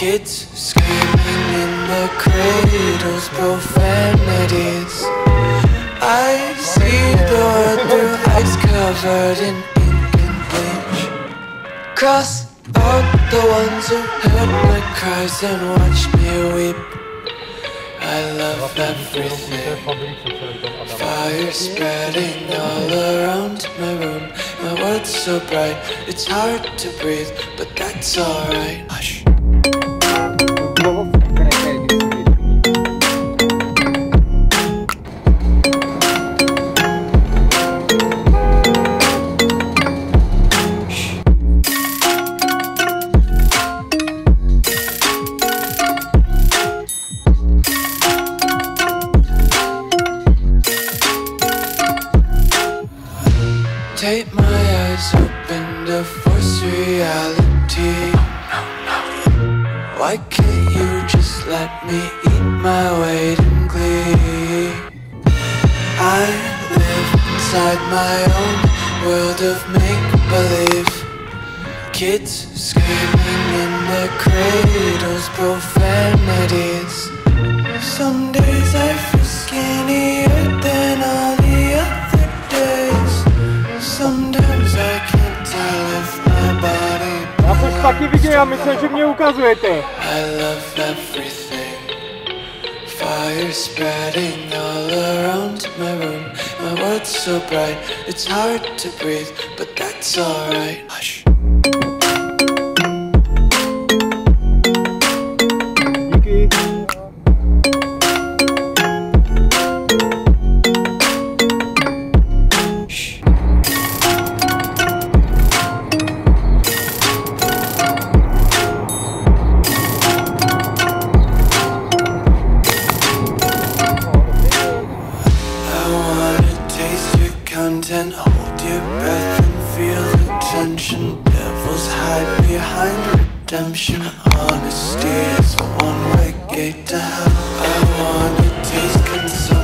Kids screaming in the cradles, profanities. I see the world through eyes covered in ink and bleach. Cross out the ones who heard my cries and watched me weep. I love everything. Fire spreading all around my room. My world's so bright, it's hard to breathe, but that's alright. Hush. Take my eyes open to force reality. Why can't you just let me eat my weight in glee? I live inside my own world of make-believe. Kids screaming in their cradles, profanities. Some days I feel skinnier than all the other days. Sometimes I can't tell if my body. Já to taky viděl, já myslím, že mě ukazujete. I love everything. Fire spreading all around my room. My world's so bright, it's hard to breathe, but that's alright. Hush. And hold your breath and feel the tension. Devils hide behind redemption. Honesty is a one-way gate to hell. I wanna taste consumption.